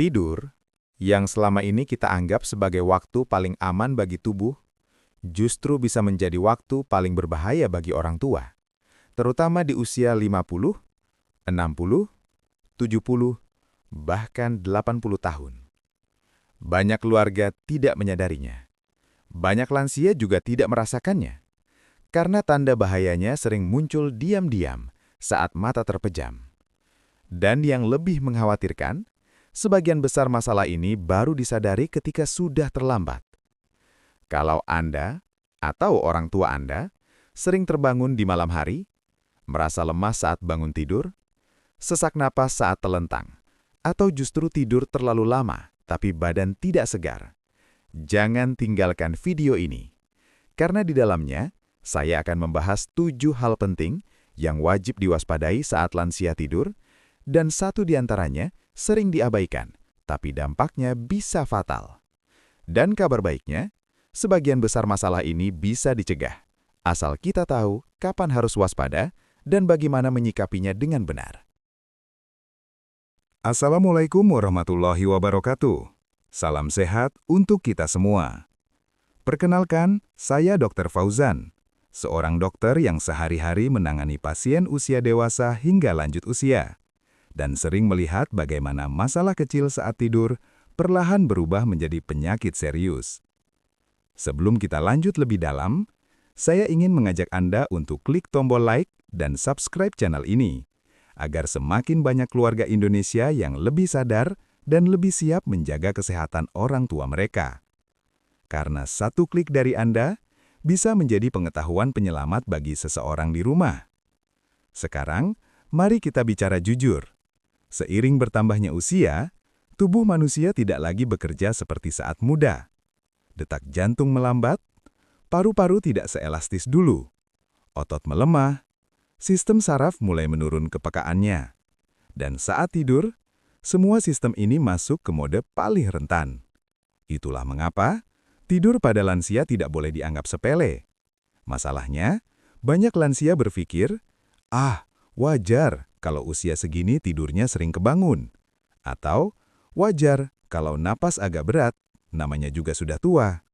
Tidur, yang selama ini kita anggap sebagai waktu paling aman bagi tubuh, justru bisa menjadi waktu paling berbahaya bagi orang tua, terutama di usia 50, 60, 70, bahkan 80 tahun. Banyak keluarga tidak menyadarinya. Banyak lansia juga tidak merasakannya, karena tanda bahayanya sering muncul diam-diam saat mata terpejam. Dan yang lebih mengkhawatirkan, sebagian besar masalah ini baru disadari ketika sudah terlambat. Kalau Anda atau orang tua Anda sering terbangun di malam hari, merasa lemas saat bangun tidur, sesak napas saat telentang, atau justru tidur terlalu lama tapi badan tidak segar, jangan tinggalkan video ini. Karena di dalamnya, saya akan membahas 7 hal penting yang wajib diwaspadai saat lansia tidur, dan satu di antaranya sering diabaikan, tapi dampaknya bisa fatal. Dan kabar baiknya, sebagian besar masalah ini bisa dicegah, asal kita tahu kapan harus waspada dan bagaimana menyikapinya dengan benar. Assalamualaikum warahmatullahi wabarakatuh. Salam sehat untuk kita semua. Perkenalkan, saya Dr. Fauzan, seorang dokter yang sehari-hari menangani pasien usia dewasa hingga lanjut usia, dan sering melihat bagaimana masalah kecil saat tidur perlahan berubah menjadi penyakit serius. Sebelum kita lanjut lebih dalam, saya ingin mengajak Anda untuk klik tombol like dan subscribe channel ini, agar semakin banyak keluarga Indonesia yang lebih sadar dan lebih siap menjaga kesehatan orang tua mereka. Karena satu klik dari Anda bisa menjadi pengetahuan penyelamat bagi seseorang di rumah. Sekarang, mari kita bicara jujur. Seiring bertambahnya usia, tubuh manusia tidak lagi bekerja seperti saat muda. Detak jantung melambat, paru-paru tidak seelastis dulu, otot melemah, sistem saraf mulai menurun kepekaannya. Dan saat tidur, semua sistem ini masuk ke mode paling rentan. Itulah mengapa tidur pada lansia tidak boleh dianggap sepele. Masalahnya, banyak lansia berpikir, wajar kalau usia segini tidurnya sering kebangun. Atau, wajar kalau napas agak berat, namanya juga sudah tua.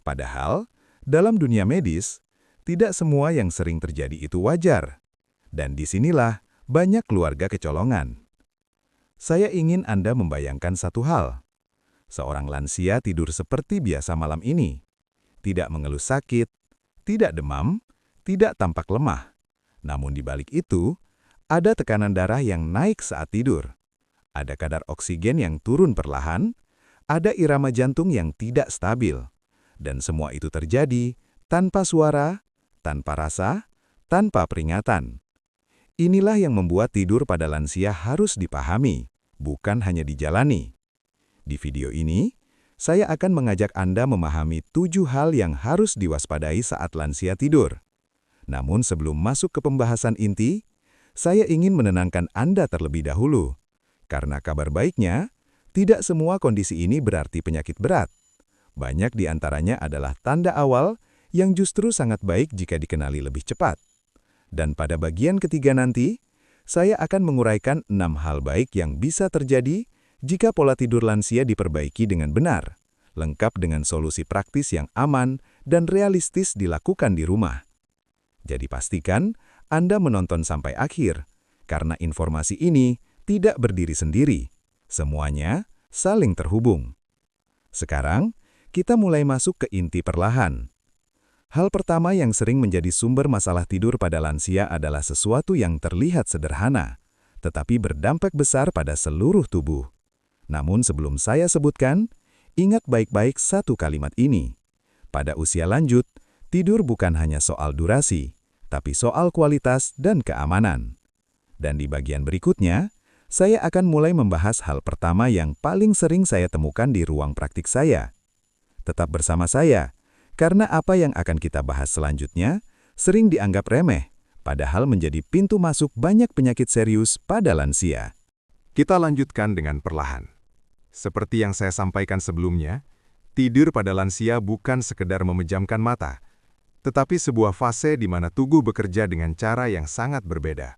Padahal, dalam dunia medis, tidak semua yang sering terjadi itu wajar. Dan disinilah banyak keluarga kecolongan. Saya ingin Anda membayangkan satu hal. Seorang lansia tidur seperti biasa malam ini. Tidak mengeluh sakit, tidak demam, tidak tampak lemah. Namun di balik itu, ada tekanan darah yang naik saat tidur. Ada kadar oksigen yang turun perlahan, ada irama jantung yang tidak stabil. Dan semua itu terjadi tanpa suara, tanpa rasa, tanpa peringatan. Inilah yang membuat tidur pada lansia harus dipahami, bukan hanya dijalani. Di video ini, saya akan mengajak Anda memahami 7 hal yang harus diwaspadai saat lansia tidur. Namun sebelum masuk ke pembahasan inti, saya ingin menenangkan Anda terlebih dahulu. Karena kabar baiknya, tidak semua kondisi ini berarti penyakit berat. Banyak di antaranya adalah tanda awal yang justru sangat baik jika dikenali lebih cepat. Dan pada bagian ketiga nanti, saya akan menguraikan 6 hal baik yang bisa terjadi jika pola tidur lansia diperbaiki dengan benar, lengkap dengan solusi praktis yang aman dan realistis dilakukan di rumah. Jadi pastikan Anda menonton sampai akhir, karena informasi ini tidak berdiri sendiri. Semuanya saling terhubung. Sekarang, kita mulai masuk ke inti perlahan. Hal pertama yang sering menjadi sumber masalah tidur pada lansia adalah sesuatu yang terlihat sederhana, tetapi berdampak besar pada seluruh tubuh. Namun sebelum saya sebutkan, ingat baik-baik satu kalimat ini. Pada usia lanjut, tidur bukan hanya soal durasi, tapi soal kualitas dan keamanan. Dan di bagian berikutnya, saya akan mulai membahas hal pertama yang paling sering saya temukan di ruang praktik saya. Tetap bersama saya, karena apa yang akan kita bahas selanjutnya sering dianggap remeh, padahal menjadi pintu masuk banyak penyakit serius pada lansia. Kita lanjutkan dengan perlahan. Seperti yang saya sampaikan sebelumnya, tidur pada lansia bukan sekedar memejamkan mata, tetapi sebuah fase di mana tubuh bekerja dengan cara yang sangat berbeda.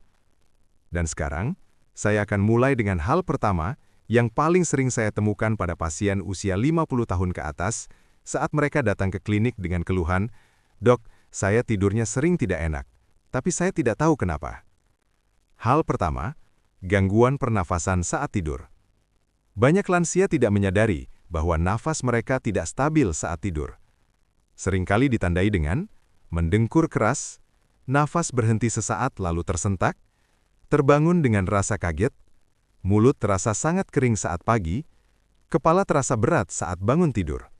Dan sekarang, saya akan mulai dengan hal pertama Yang paling sering saya temukan pada pasien usia 50 tahun ke atas saat mereka datang ke klinik dengan keluhan, "Dok, saya tidurnya sering tidak enak, tapi saya tidak tahu kenapa." Hal pertama, gangguan pernafasan saat tidur. Banyak lansia tidak menyadari bahwa nafas mereka tidak stabil saat tidur. Seringkali ditandai dengan mendengkur keras, nafas berhenti sesaat lalu tersentak, terbangun dengan rasa kaget, mulut terasa sangat kering saat pagi, kepala terasa berat saat bangun tidur.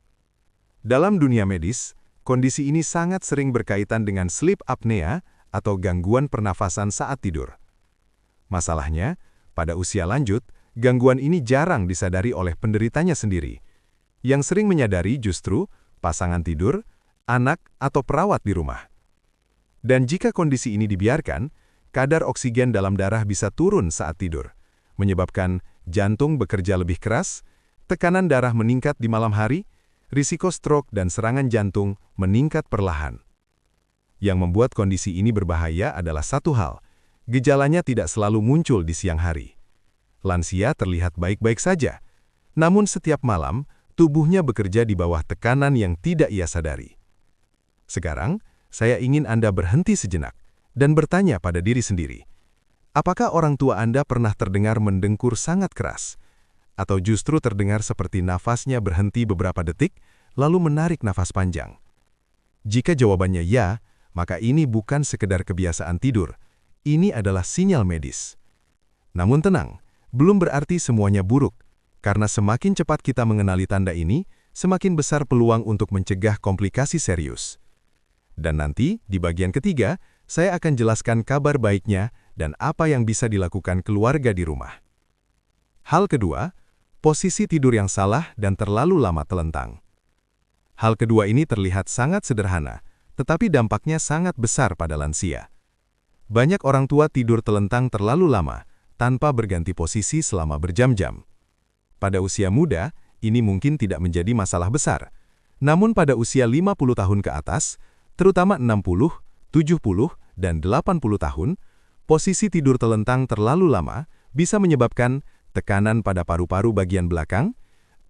Dalam dunia medis, kondisi ini sangat sering berkaitan dengan sleep apnea atau gangguan pernafasan saat tidur. Masalahnya, pada usia lanjut, gangguan ini jarang disadari oleh penderitanya sendiri. Yang sering menyadari justru pasangan tidur, anak, atau perawat di rumah. Dan jika kondisi ini dibiarkan, kadar oksigen dalam darah bisa turun saat tidur, menyebabkan jantung bekerja lebih keras, tekanan darah meningkat di malam hari, risiko stroke dan serangan jantung meningkat perlahan. Yang membuat kondisi ini berbahaya adalah satu hal, gejalanya tidak selalu muncul di siang hari. Lansia terlihat baik-baik saja, namun setiap malam tubuhnya bekerja di bawah tekanan yang tidak ia sadari. Sekarang, saya ingin Anda berhenti sejenak dan bertanya pada diri sendiri, apakah orang tua Anda pernah terdengar mendengkur sangat keras? Atau justru terdengar seperti nafasnya berhenti beberapa detik, lalu menarik nafas panjang? Jika jawabannya ya, maka ini bukan sekedar kebiasaan tidur, ini adalah sinyal medis. Namun tenang, belum berarti semuanya buruk, karena semakin cepat kita mengenali tanda ini, semakin besar peluang untuk mencegah komplikasi serius. Dan nanti, di bagian ketiga, saya akan jelaskan kabar baiknya dan apa yang bisa dilakukan keluarga di rumah. Hal kedua, posisi tidur yang salah dan terlalu lama telentang. Hal kedua ini terlihat sangat sederhana, tetapi dampaknya sangat besar pada lansia. Banyak orang tua tidur telentang terlalu lama, tanpa berganti posisi selama berjam-jam. Pada usia muda, ini mungkin tidak menjadi masalah besar. Namun pada usia 50 tahun ke atas, terutama 60, 70, dan 80 tahun, posisi tidur telentang terlalu lama bisa menyebabkan tekanan pada paru-paru bagian belakang,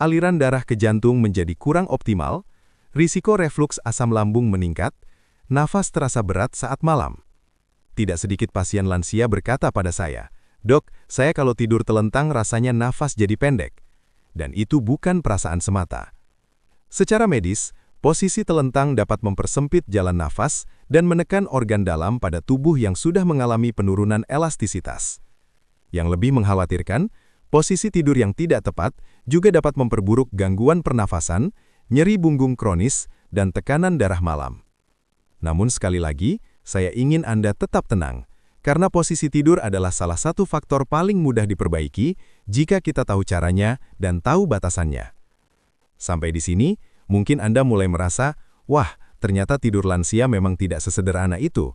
aliran darah ke jantung menjadi kurang optimal, risiko refluks asam lambung meningkat, nafas terasa berat saat malam. Tidak sedikit pasien lansia berkata pada saya, "Dok, saya kalau tidur telentang rasanya nafas jadi pendek." Dan itu bukan perasaan semata. Secara medis, posisi telentang dapat mempersempit jalan nafas dan menekan organ dalam pada tubuh yang sudah mengalami penurunan elastisitas. Yang lebih mengkhawatirkan, posisi tidur yang tidak tepat juga dapat memperburuk gangguan pernafasan, nyeri punggung kronis, dan tekanan darah malam. Namun sekali lagi, saya ingin Anda tetap tenang, karena posisi tidur adalah salah satu faktor paling mudah diperbaiki jika kita tahu caranya dan tahu batasannya. Sampai di sini, mungkin Anda mulai merasa, wah, ternyata tidur lansia memang tidak sesederhana itu.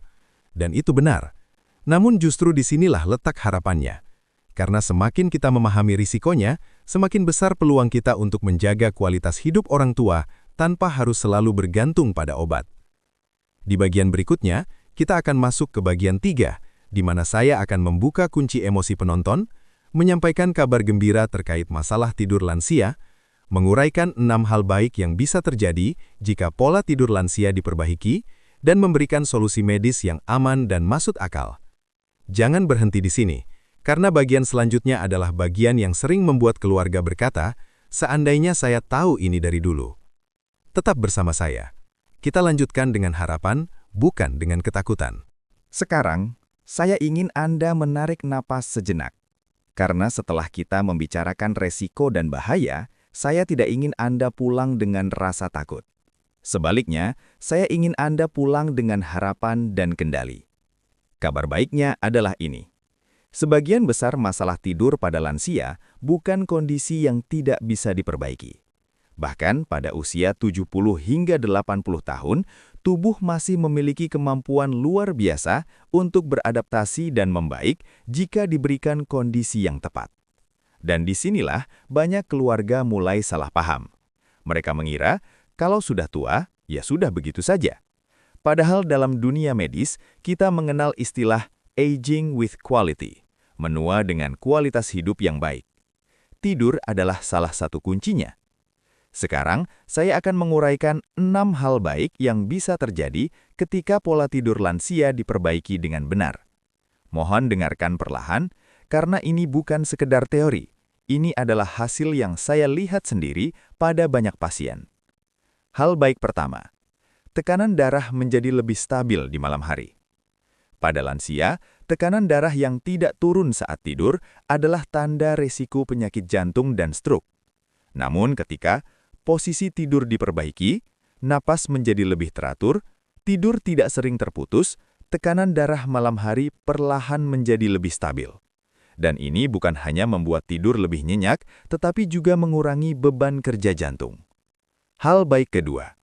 Dan itu benar. Namun justru disinilah letak harapannya. Karena semakin kita memahami risikonya, semakin besar peluang kita untuk menjaga kualitas hidup orang tua tanpa harus selalu bergantung pada obat. Di bagian berikutnya, kita akan masuk ke bagian 3, di mana saya akan membuka kunci emosi penonton, menyampaikan kabar gembira terkait masalah tidur lansia, menguraikan 6 hal baik yang bisa terjadi jika pola tidur lansia diperbaiki, dan memberikan solusi medis yang aman dan masuk akal. Jangan berhenti di sini, karena bagian selanjutnya adalah bagian yang sering membuat keluarga berkata, seandainya saya tahu ini dari dulu. Tetap bersama saya. Kita lanjutkan dengan harapan, bukan dengan ketakutan. Sekarang, saya ingin Anda menarik napas sejenak. Karena setelah kita membicarakan resiko dan bahaya, saya tidak ingin Anda pulang dengan rasa takut. Sebaliknya, saya ingin Anda pulang dengan harapan dan kendali. Kabar baiknya adalah ini. Sebagian besar masalah tidur pada lansia bukan kondisi yang tidak bisa diperbaiki. Bahkan pada usia 70 hingga 80 tahun, tubuh masih memiliki kemampuan luar biasa untuk beradaptasi dan membaik jika diberikan kondisi yang tepat. Dan disinilah banyak keluarga mulai salah paham. Mereka mengira, kalau sudah tua, ya sudah begitu saja. Padahal dalam dunia medis, kita mengenal istilah aging with quality, menua dengan kualitas hidup yang baik. tidur adalah salah satu kuncinya. Sekarang, saya akan menguraikan 6 hal baik yang bisa terjadi ketika pola tidur lansia diperbaiki dengan benar. Mohon dengarkan perlahan, karena ini bukan sekedar teori. Ini adalah hasil yang saya lihat sendiri pada banyak pasien. Hal baik pertama, tekanan darah menjadi lebih stabil di malam hari. Pada lansia, tekanan darah yang tidak turun saat tidur adalah tanda resiko penyakit jantung dan stroke. Namun ketika posisi tidur diperbaiki, napas menjadi lebih teratur, tidur tidak sering terputus, tekanan darah malam hari perlahan menjadi lebih stabil. Dan ini bukan hanya membuat tidur lebih nyenyak, tetapi juga mengurangi beban kerja jantung. Hal baik kedua,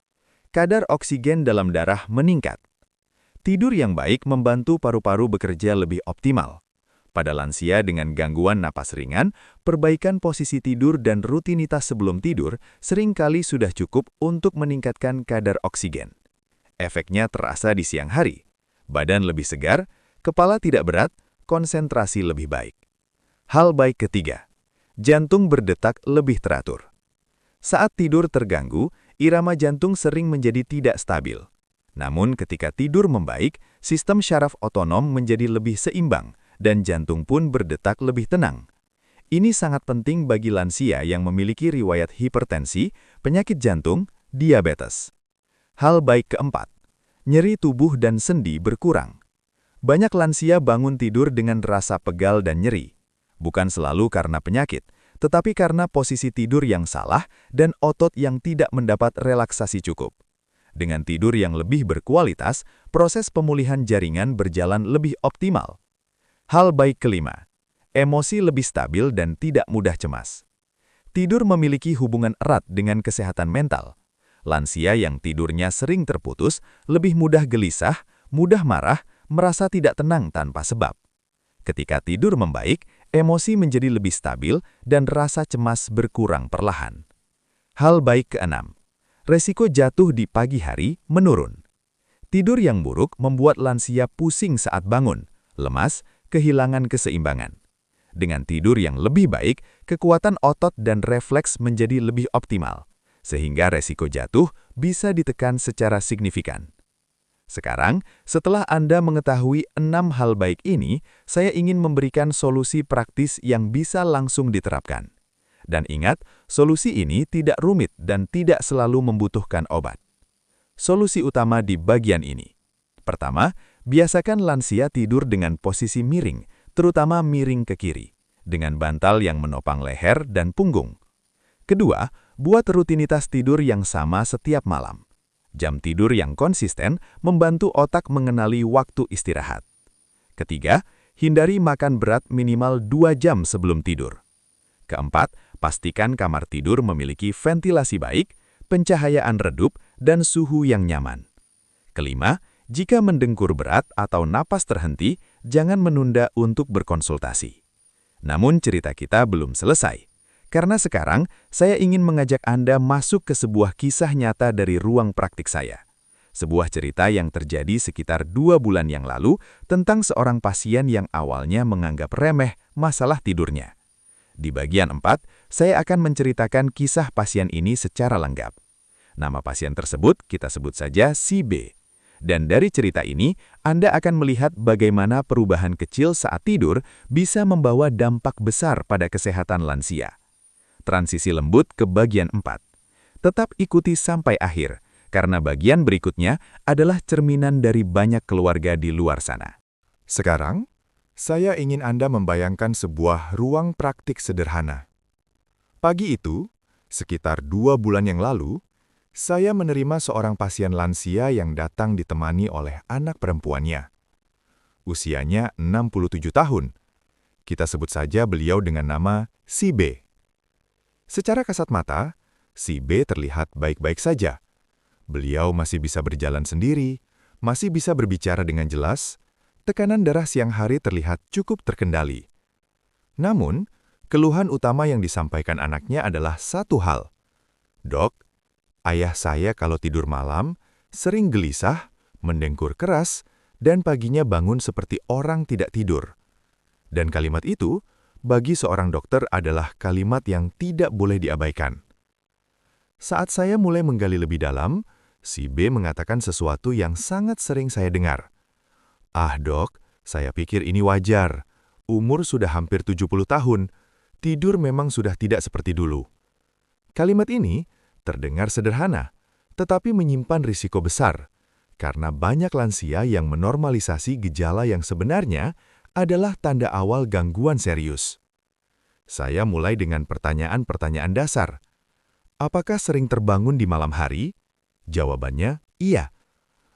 kadar oksigen dalam darah meningkat. Tidur yang baik membantu paru-paru bekerja lebih optimal. Pada lansia dengan gangguan napas ringan, perbaikan posisi tidur dan rutinitas sebelum tidur seringkali sudah cukup untuk meningkatkan kadar oksigen. Efeknya terasa di siang hari. Badan lebih segar, kepala tidak berat, konsentrasi lebih baik. Hal baik ketiga, jantung berdetak lebih teratur. Saat tidur terganggu, irama jantung sering menjadi tidak stabil. Namun ketika tidur membaik, sistem syaraf otonom menjadi lebih seimbang, dan jantung pun berdetak lebih tenang. Ini sangat penting bagi lansia yang memiliki riwayat hipertensi, penyakit jantung, diabetes. Hal baik keempat, nyeri tubuh dan sendi berkurang. Banyak lansia bangun tidur dengan rasa pegal dan nyeri. Bukan selalu karena penyakit, tetapi karena posisi tidur yang salah dan otot yang tidak mendapat relaksasi cukup. Dengan tidur yang lebih berkualitas, proses pemulihan jaringan berjalan lebih optimal. Hal baik kelima, emosi lebih stabil dan tidak mudah cemas. Tidur memiliki hubungan erat dengan kesehatan mental. Lansia yang tidurnya sering terputus, lebih mudah gelisah, mudah marah, merasa tidak tenang tanpa sebab. Ketika tidur membaik, emosi menjadi lebih stabil dan rasa cemas berkurang perlahan. Hal baik keenam, resiko jatuh di pagi hari menurun. Tidur yang buruk membuat lansia pusing saat bangun, lemas, kehilangan keseimbangan. Dengan tidur yang lebih baik, kekuatan otot dan refleks menjadi lebih optimal, sehingga resiko jatuh bisa ditekan secara signifikan. Sekarang, setelah Anda mengetahui 6 hal baik ini, saya ingin memberikan solusi praktis yang bisa langsung diterapkan. Dan ingat, solusi ini tidak rumit dan tidak selalu membutuhkan obat. Solusi utama di bagian ini. Pertama, biasakan lansia tidur dengan posisi miring, terutama miring ke kiri, dengan bantal yang menopang leher dan punggung. Kedua, buat rutinitas tidur yang sama setiap malam. Jam tidur yang konsisten membantu otak mengenali waktu istirahat. Ketiga, hindari makan berat minimal 2 jam sebelum tidur. Keempat, pastikan kamar tidur memiliki ventilasi baik, pencahayaan redup, dan suhu yang nyaman. Kelima, jika mendengkur berat atau napas terhenti, jangan menunda untuk berkonsultasi. Namun cerita kita belum selesai. Karena sekarang, saya ingin mengajak Anda masuk ke sebuah kisah nyata dari ruang praktik saya. Sebuah cerita yang terjadi sekitar 2 bulan yang lalu tentang seorang pasien yang awalnya menganggap remeh masalah tidurnya. Di bagian 4, saya akan menceritakan kisah pasien ini secara lengkap. Nama pasien tersebut kita sebut saja si B. Dan dari cerita ini, Anda akan melihat bagaimana perubahan kecil saat tidur bisa membawa dampak besar pada kesehatan lansia. Transisi lembut ke bagian 4. Tetap ikuti sampai akhir, karena bagian berikutnya adalah cerminan dari banyak keluarga di luar sana. Sekarang, saya ingin Anda membayangkan sebuah ruang praktik sederhana. Pagi itu, sekitar 2 bulan yang lalu, saya menerima seorang pasien lansia yang datang ditemani oleh anak perempuannya. Usianya 67 tahun. Kita sebut saja beliau dengan nama si B. Secara kasat mata, si B terlihat baik-baik saja. Beliau masih bisa berjalan sendiri, masih bisa berbicara dengan jelas, tekanan darah siang hari terlihat cukup terkendali. Namun, keluhan utama yang disampaikan anaknya adalah satu hal. "Dok, ayah saya kalau tidur malam sering gelisah, mendengkur keras, dan paginya bangun seperti orang tidak tidur." Dan kalimat itu bagi seorang dokter adalah kalimat yang tidak boleh diabaikan. Saat saya mulai menggali lebih dalam, si B mengatakan sesuatu yang sangat sering saya dengar. "Ah dok, saya pikir ini wajar. Umur sudah hampir 70 tahun. Tidur memang sudah tidak seperti dulu." Kalimat ini terdengar sederhana, tetapi menyimpan risiko besar, karena banyak lansia yang menormalisasi gejala yang sebenarnya adalah tanda awal gangguan serius. Saya mulai dengan pertanyaan-pertanyaan dasar. Apakah sering terbangun di malam hari? Jawabannya, iya.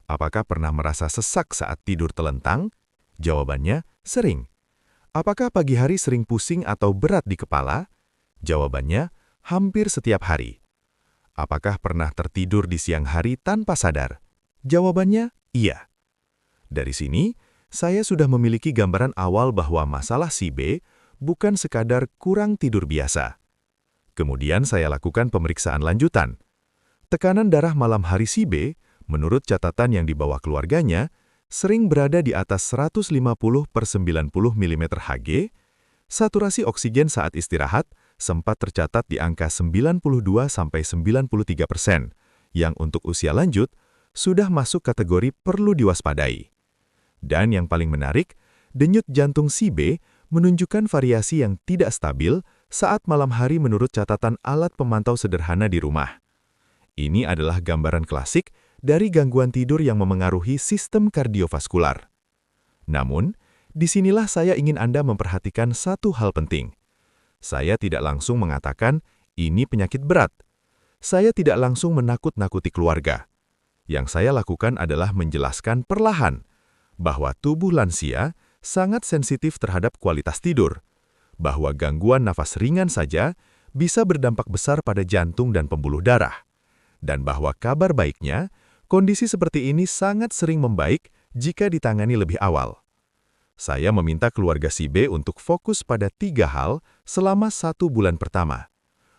Apakah pernah merasa sesak saat tidur telentang? Jawabannya, sering. Apakah pagi hari sering pusing atau berat di kepala? Jawabannya, hampir setiap hari. Apakah pernah tertidur di siang hari tanpa sadar? Jawabannya, iya. Dari sini, saya sudah memiliki gambaran awal bahwa masalah si B bukan sekadar kurang tidur biasa. Kemudian saya lakukan pemeriksaan lanjutan. Tekanan darah malam hari si B, menurut catatan yang dibawa keluarganya, sering berada di atas 150/90 mm Hg. Saturasi oksigen saat istirahat sempat tercatat di angka 92–93%, yang untuk usia lanjut sudah masuk kategori perlu diwaspadai. Dan yang paling menarik, denyut jantung si B menunjukkan variasi yang tidak stabil saat malam hari menurut catatan alat pemantau sederhana di rumah. Ini adalah gambaran klasik dari gangguan tidur yang memengaruhi sistem kardiovaskular. Namun, disinilah saya ingin Anda memperhatikan satu hal penting. Saya tidak langsung mengatakan ini penyakit berat. Saya tidak langsung menakut-nakuti keluarga. Yang saya lakukan adalah menjelaskan perlahan bahwa tubuh lansia sangat sensitif terhadap kualitas tidur, bahwa gangguan nafas ringan saja bisa berdampak besar pada jantung dan pembuluh darah, dan bahwa kabar baiknya, kondisi seperti ini sangat sering membaik jika ditangani lebih awal. Saya meminta keluarga si B untuk fokus pada 3 hal selama 1 bulan pertama.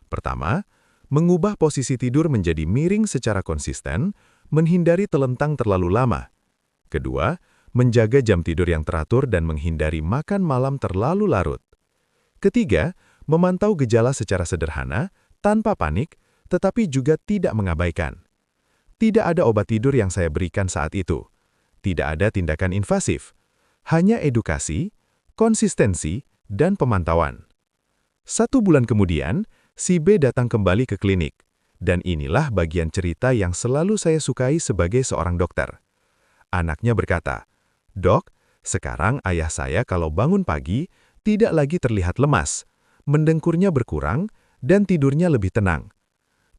Pertama, mengubah posisi tidur menjadi miring secara konsisten, menghindari telentang terlalu lama. Kedua, menjaga jam tidur yang teratur dan menghindari makan malam terlalu larut. Ketiga, memantau gejala secara sederhana, tanpa panik, tetapi juga tidak mengabaikan. Tidak ada obat tidur yang saya berikan saat itu. Tidak ada tindakan invasif. Hanya edukasi, konsistensi, dan pemantauan. 1 bulan kemudian, si B datang kembali ke klinik. Dan inilah bagian cerita yang selalu saya sukai sebagai seorang dokter. Anaknya berkata, "Dok, sekarang ayah saya kalau bangun pagi tidak lagi terlihat lemas, mendengkurnya berkurang, dan tidurnya lebih tenang.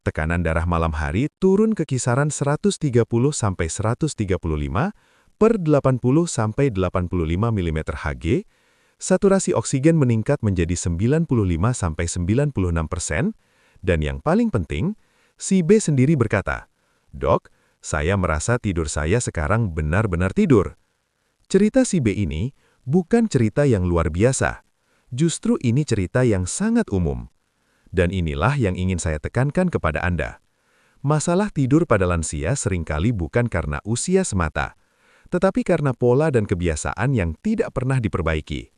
Tekanan darah malam hari turun ke kisaran 130–135/80–85 mm Hg, saturasi oksigen meningkat menjadi 95–96%, dan yang paling penting, si B sendiri berkata, 'Dok, saya merasa tidur saya sekarang benar-benar tidur.'" Cerita si B ini bukan cerita yang luar biasa. Justru ini cerita yang sangat umum. Dan inilah yang ingin saya tekankan kepada Anda. Masalah tidur pada lansia seringkali bukan karena usia semata, tetapi karena pola dan kebiasaan yang tidak pernah diperbaiki.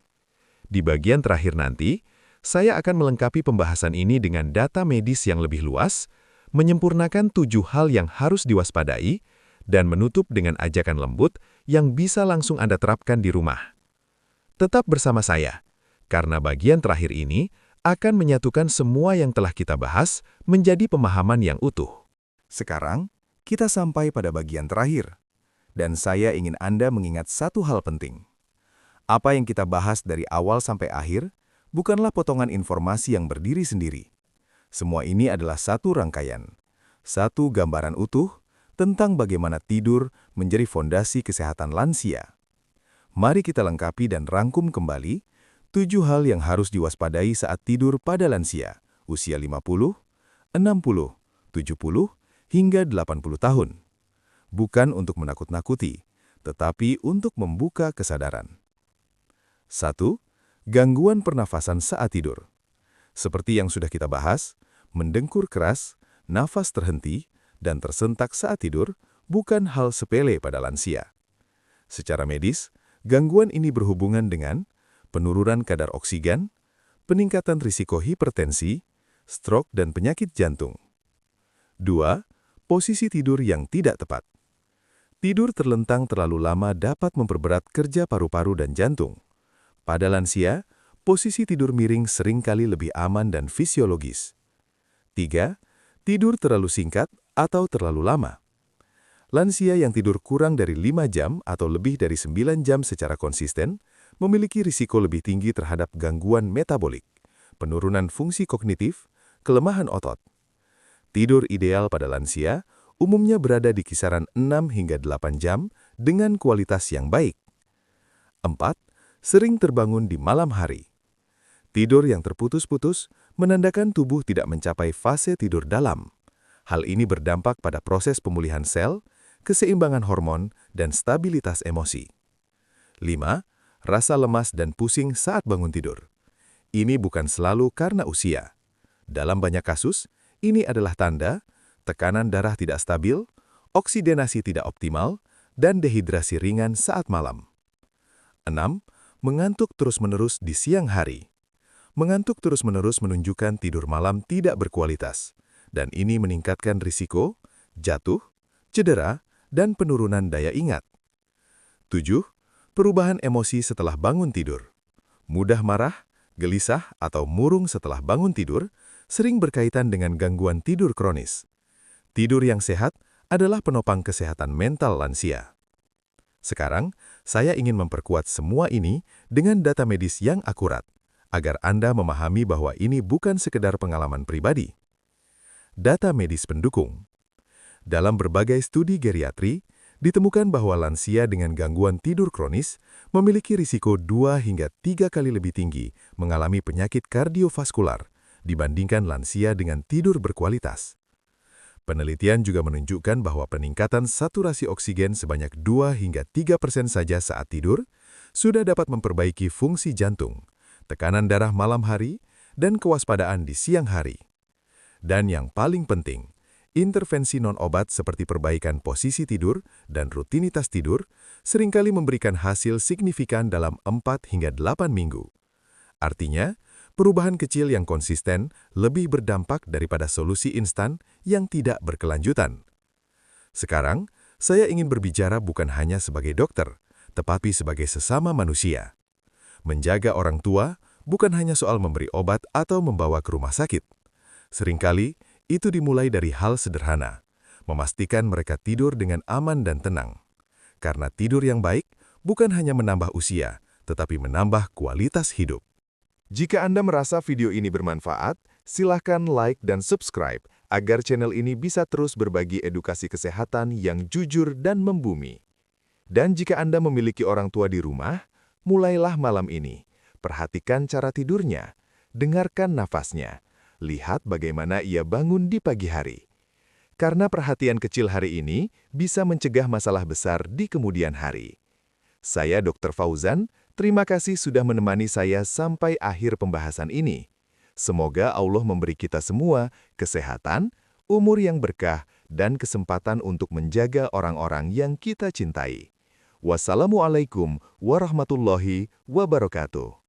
Di bagian terakhir nanti, saya akan melengkapi pembahasan ini dengan data medis yang lebih luas, menyempurnakan 7 hal yang harus diwaspadai, dan menutup dengan ajakan lembut yang bisa langsung Anda terapkan di rumah. Tetap bersama saya, karena bagian terakhir ini akan menyatukan semua yang telah kita bahas menjadi pemahaman yang utuh. Sekarang, kita sampai pada bagian terakhir. Dan saya ingin Anda mengingat satu hal penting. Apa yang kita bahas dari awal sampai akhir bukanlah potongan informasi yang berdiri sendiri. Semua ini adalah satu rangkaian, satu gambaran utuh tentang bagaimana tidur menjadi fondasi kesehatan lansia. Mari kita lengkapi dan rangkum kembali 7 hal yang harus diwaspadai saat tidur pada lansia, usia 50, 60, 70, hingga 80 tahun. Bukan untuk menakut-nakuti, tetapi untuk membuka kesadaran. 1. Gangguan pernafasan saat tidur. Seperti yang sudah kita bahas, mendengkur keras, nafas terhenti, dan tersentak saat tidur bukan hal sepele pada lansia. Secara medis, gangguan ini berhubungan dengan penurunan kadar oksigen, peningkatan risiko hipertensi, stroke dan penyakit jantung. 2. Posisi tidur yang tidak tepat. Tidur terlentang terlalu lama dapat memperberat kerja paru-paru dan jantung. Pada lansia, posisi tidur miring seringkali lebih aman dan fisiologis. 3. Tidur terlalu singkat atau terlalu lama. Lansia yang tidur kurang dari 5 jam atau lebih dari 9 jam secara konsisten memiliki risiko lebih tinggi terhadap gangguan metabolik, penurunan fungsi kognitif, kelemahan otot. Tidur ideal pada lansia umumnya berada di kisaran 6 hingga 8 jam dengan kualitas yang baik. 4. Sering terbangun di malam hari. Tidur yang terputus-putus menandakan tubuh tidak mencapai fase tidur dalam. Hal ini berdampak pada proses pemulihan sel, keseimbangan hormon, dan stabilitas emosi. 5. Rasa lemas dan pusing saat bangun tidur. Ini bukan selalu karena usia. Dalam banyak kasus, ini adalah tanda tekanan darah tidak stabil, oksigenasi tidak optimal, dan dehidrasi ringan saat malam. 6. Mengantuk terus-menerus di siang hari. Mengantuk terus-menerus menunjukkan tidur malam tidak berkualitas, dan ini meningkatkan risiko jatuh, cedera, dan penurunan daya ingat. 7. Perubahan emosi setelah bangun tidur. Mudah marah, gelisah, atau murung setelah bangun tidur sering berkaitan dengan gangguan tidur kronis. Tidur yang sehat adalah penopang kesehatan mental lansia. Sekarang, saya ingin memperkuat semua ini dengan data medis yang akurat, agar Anda memahami bahwa ini bukan sekedar pengalaman pribadi. Data medis pendukung. Dalam berbagai studi geriatri, ditemukan bahwa lansia dengan gangguan tidur kronis memiliki risiko 2 hingga 3 kali lebih tinggi mengalami penyakit kardiovaskular dibandingkan lansia dengan tidur berkualitas. Penelitian juga menunjukkan bahwa peningkatan saturasi oksigen sebanyak 2 hingga 3% saja saat tidur sudah dapat memperbaiki fungsi jantung, tekanan darah malam hari, dan kewaspadaan di siang hari. Dan yang paling penting, intervensi non-obat seperti perbaikan posisi tidur dan rutinitas tidur seringkali memberikan hasil signifikan dalam 4 hingga 8 minggu. Artinya, perubahan kecil yang konsisten lebih berdampak daripada solusi instan yang tidak berkelanjutan. Sekarang, saya ingin berbicara bukan hanya sebagai dokter, tetapi sebagai sesama manusia. Menjaga orang tua bukan hanya soal memberi obat atau membawa ke rumah sakit. Seringkali, itu dimulai dari hal sederhana, memastikan mereka tidur dengan aman dan tenang. Karena tidur yang baik bukan hanya menambah usia, tetapi menambah kualitas hidup. Jika Anda merasa video ini bermanfaat, silakan like dan subscribe agar channel ini bisa terus berbagi edukasi kesehatan yang jujur dan membumi. Dan jika Anda memiliki orang tua di rumah, mulailah malam ini. Perhatikan cara tidurnya, dengarkan nafasnya. Lihat bagaimana ia bangun di pagi hari. Karena perhatian kecil hari ini bisa mencegah masalah besar di kemudian hari. Saya Dr. Fauzan, terima kasih sudah menemani saya sampai akhir pembahasan ini. Semoga Allah memberi kita semua kesehatan, umur yang berkah, dan kesempatan untuk menjaga orang-orang yang kita cintai. Wassalamualaikum warahmatullahi wabarakatuh.